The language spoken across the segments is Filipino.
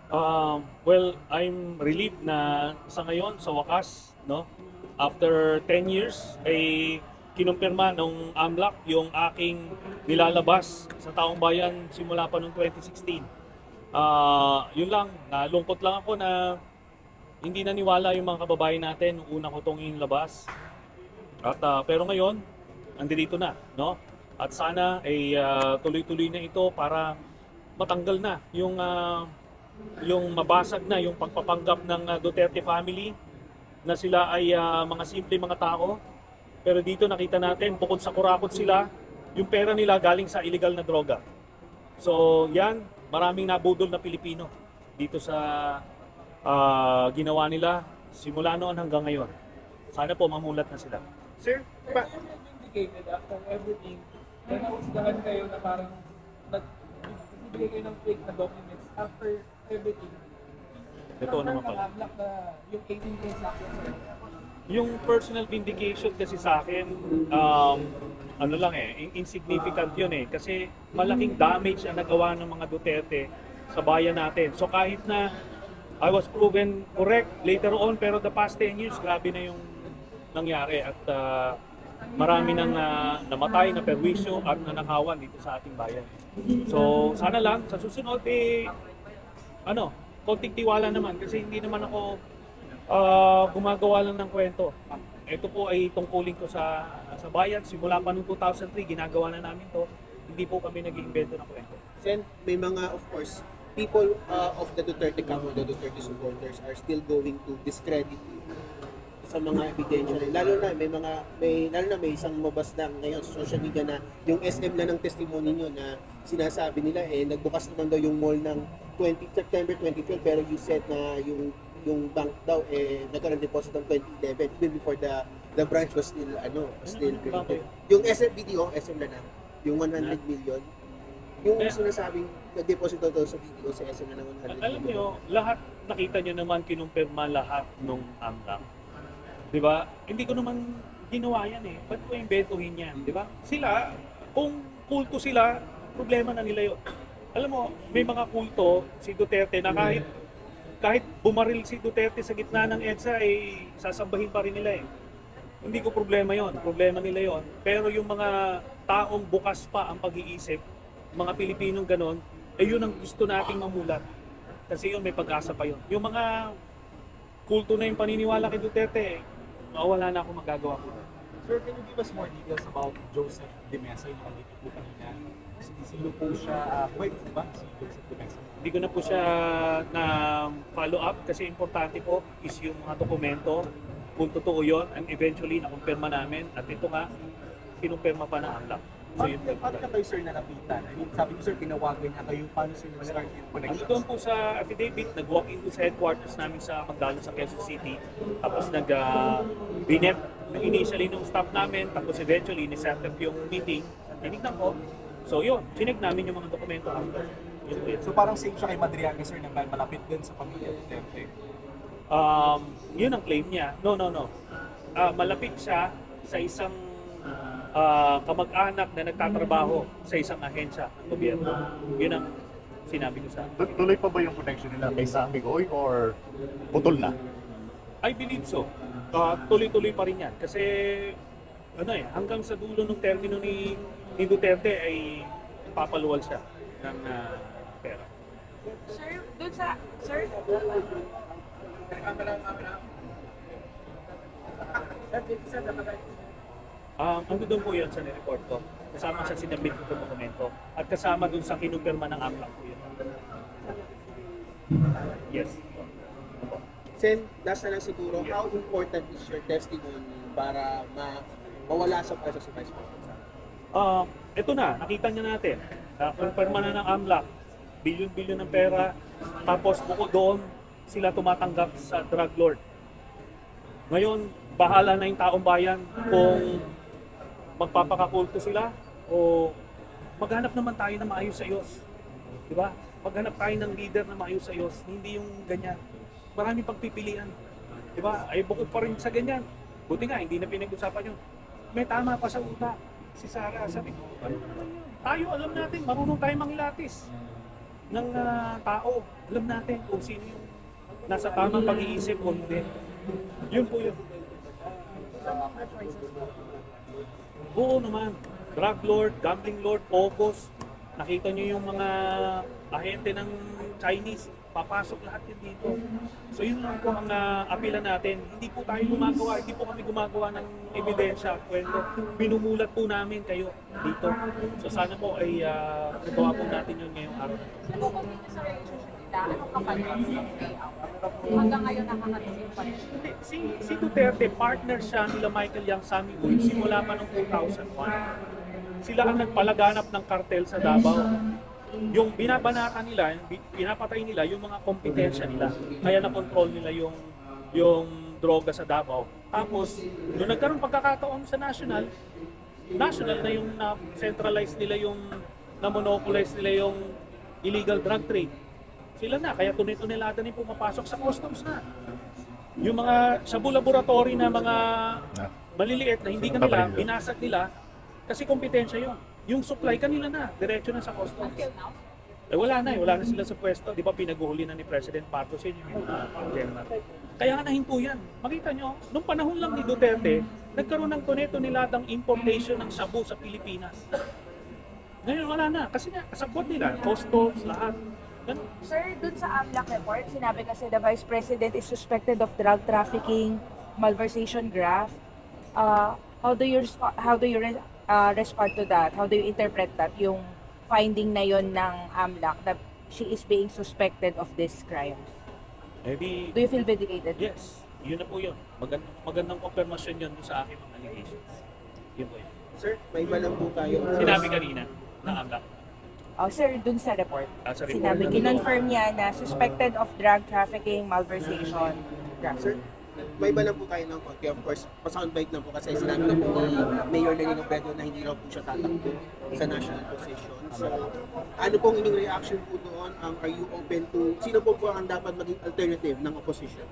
Well, I'm relieved na sa ngayon, sa wakas, no? After 10 years, ay kinumpirma nung AMLAC yung aking nilalabas sa taong bayan simula pa noong 2016. Yun lang, nalungkot lang ako na hindi naniwala yung mga kababayan natin nung una ko itong inilabas. Pero ngayon, andito na, no? At sana ay tuloy-tuloy na ito para matanggal na yung mabasag na yung pagpapanggap ng Duterte family na sila ay mga simple mga tao. Pero dito nakita natin, bukod sa kurakot sila, yung pera nila galing sa illegal na droga. So yan, maraming nabudol na Pilipino dito sa ginawa nila simula noon hanggang ngayon. Sana po mamulat na sila. Sir, Indicated after everything, may nausgahan kayo na parang nagbibigay kayo ng fake na documents after everything. Totoo naman pala. Black na yung 18 transactions. Yung personal vindication kasi sa akin, ano lang insignificant yun kasi malaking damage ang nagawa ng mga Duterte sa bayan natin. So kahit na I was proven correct later on, pero the past 10 years, grabe na yung nangyari at marami nang namatay, na perwisyo at nanakawan dito sa ating bayan. So sana lang, sa susunod konting tiwala naman kasi hindi naman ako gumagawa lang ng kwento. Ito po ay tungkulin ko sa bayan. Simula pa noong 2003, ginagawa na namin to. Hindi po kami nag-iimbento ng kwento. Sen, may mga, of course, people of the Duterte camp or the Duterte supporters are still going to discredit you sa mga ebidensya. Lalo na may isang mabas lang ngayon sa social media na yung SM na ng testimony nyo na sinasabi nila nagbukas naman daw yung mall ng September 2012 pero you said na yung bank daw nagkaroon deposit ng 2011 even before the branch was still created. Yung SM video, SM na yung 100 million, yung sinasabing nag-deposit daw sa video sa SM na ng 100 million. Alam niyo, lahat nakita niyo naman kinumpirma lahat nung AMLAC. 'Di ba? Hindi ko naman ginawa yan Ba't ko imbentuhin yan, 'di ba? Sila, kung kulto sila, problema na nila 'yon. Alam mo, may mga kulto si Duterte na kahit bumaril si Duterte sa gitna ng EDSA sasambahin pa rin nila Hindi ko problema 'yon, problema nila 'yon. Pero yung mga taong bukas pa ang pag-iisip, mga Pilipinong ganon, yun ang gusto nating mamulat. Kasi yun may pag-asa pa yun. Yung mga kulto na yung paniniwala kay Duterte, wala na akong magagawa po. Sir, can you give us more details about Joseph De Mesa, yung nabanggit po kanina? Sino po siya, wait ba si Joseph De Mesa? Hindi ko na po siya na follow up kasi importante po is yung mga dokumento kung totoo yun and eventually nakumpirma namin at ito nga, kinumpirma pa ng AMLAC. So yun po. Paano na kayo sir nalapitan? I mean, sabi ko sir, tinawagan niya kayo, paano sir nag-start yung Ano connection? doon po sa affidavit, nag-walk into sa headquarters namin sa Magdalo sa Quezon City. Tapos binet initially nung staff namin, tapos eventually ni-set up yung meeting. Tinignan ko. So yun, sinag namin yung mga dokumento after. Yun po yun. So parang safe siya kay Madriaga sir na malapit din sa pamilya Duterte. Yun ang claim niya. No. Malapit siya sa isang kamag-anak na nagtatrabaho sa isang ahensya ng gobyerno. Yun ang sinabi ko sa Tuloy pa ba yung connection nila kay Sammy Goy or putol na? I believe so. Tuloy-tuloy pa rin yan. Kasi hanggang sa dulo ng termino ni Duterte ay papaluwal siya ng pera. Sir, dun sa, sir, Ando doon po yun sa report ko. Kasama sa sinabit ko ng dokumento. At kasama doon sa kinumpirma ng AMLAC po yun. Yes. Sen, last na lang siguro, how important is your testimony para mawala sa proseso sa Vice President? Ito na, nakita niya natin. Kumpirma na ng AMLAC, bilyon-bilyon ng pera. Tapos bukod doon, sila tumatanggap sa drug lord. Ngayon, bahala na yung taong bayan kung magpapakakulto sila o maghanap naman tayo na maayos sa Diyos. Diba? Maghanap tayo ng leader na maayos sa Diyos. Hindi yung ganyan. Maraming pagpipilian. Diba? Ay bukod pa rin sa ganyan. Buti nga, hindi na pinag-usapan yun. May tama pa sa utak. Si Sarah, sabi ko, ano naman yun? Tayo, alam natin, marunong tayo mangilatis. tao. Alam natin kung sino yung nasa tamang pag-iisip o hindi. Yun po yun. Oo naman. Drug lord, gambling lord, Pocos. Nakita nyo yung mga ahente ng Chinese. Papasok lahat yun dito. So yun lang po ang apila natin. Hindi po tayo gumagawa, hindi po kami gumagawa ng ebidensya at kwento. Pinumulat po namin kayo dito. So sana po ay nagawa po natin yun ngayong araw na ito. Ano kung dito sa relationship nila, anong kapalit ng payout? Hanggang ngayon nakaka-receive pa rin. Hindi, si Duterte, partner siya nila Michael Yang Sammy Uy simula pa noong 2001. Sila ang nagpalaganap ng kartel sa Davao. Yung binabanatan nila, pinapatay nila yung mga kompetensya nila. Kaya na-control nila yung droga sa Davao. Tapos, nung nagkaroon pagkakataon sa national na yung na-centralize nila yung na-monopolize nila yung illegal drug trade. Sila na, kaya tunay-tunelada na yung pumapasok sa customs na. Yung mga shabu laboratory na mga maliliit na hindi kanila, binasag nila kasi kompetensya yun. Yung supply kanila na, diretso na sa customs. Until now? Wala na sila sa pwesto. Di ba pinaguhuli na ni President Marcos yun yung general. Kaya nga nahinto yan. Makita nyo, nung panahon lang ni Duterte, nagkaroon ng tunay-tuneladang importation ng shabu sa Pilipinas. Ngayon wala na, kasi nga kasabot nila, customs, lahat. Ganun. Sir, dun sa AMLAC report, sinabi kasi the Vice President is suspected of drug trafficking, malversation graft. How do you respond to that? How do you interpret that? Yung finding na yon ng AMLAC that she is being suspected of this crime. Maybe, Do you feel vindicated? yes, yun na po yun. Magandang confirmation yun dun sa aking mga allegations. Yun po yun. Sir, may iba lang po tayo. Sinabi kanina na AMLAC. Sir, dun sa report, Sa report. sinabi, kinonfirm niya na suspected of drug trafficking, malversation, graft. Sir, may iba lang po tayo ng konti. Of course, pa-soundbite lang po kasi sinabi na po ni Mayor Lenny Robredo na hindi raw po siya tatakbo sa national position. So, ano pong inyong reaction po doon? Are you open to, sino po ang dapat maging alternative ng opposition?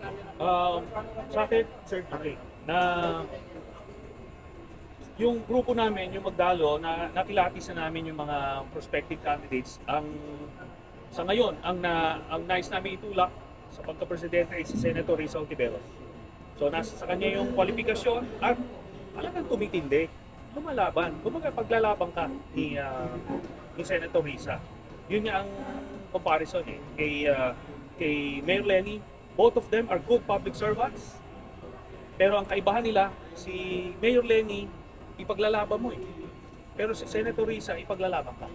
Sa akin, sir, okay, na yung grupo namin, yung magdalo, na nakilatis na namin yung mga prospective candidates. Sa ngayon, ang nais namin itulak sa pagka-presidente ay si Senator Risa Ontiveros. So nasa sa kanya yung kwalifikasyon at talagang tumitindi, lumalaban. Kumbaga paglalabang ka ni Senator Risa. Yun nga ang comparison kay Mayor Lenny. Both of them are good public servants. Pero ang kaibahan nila, si Mayor Lenny, ipaglalaban mo eh. Pero si Senator Risa, ipaglalaban ka.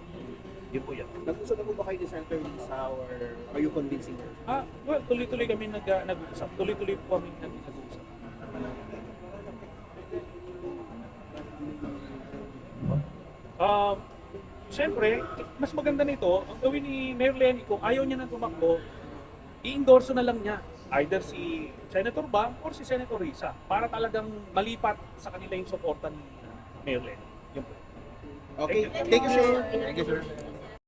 Yun po yan. Nag-usap na po ba kayo ni Senator Risa or are you convincing her? Well, tuloy-tuloy kami nag-uusap. Tuloy-tuloy po kami nag-uusap. Siyempre, mas maganda nito, ang gawin ni Mayor Lenny, kung ayaw niya nang tumakbo, i-endorso na lang niya either si Senator Bam or si Senator Risa para talagang malipat sa kanila yung suporta ni Mayor Lenny. Yun po. Okay, thank you, sir. Thank you, sir.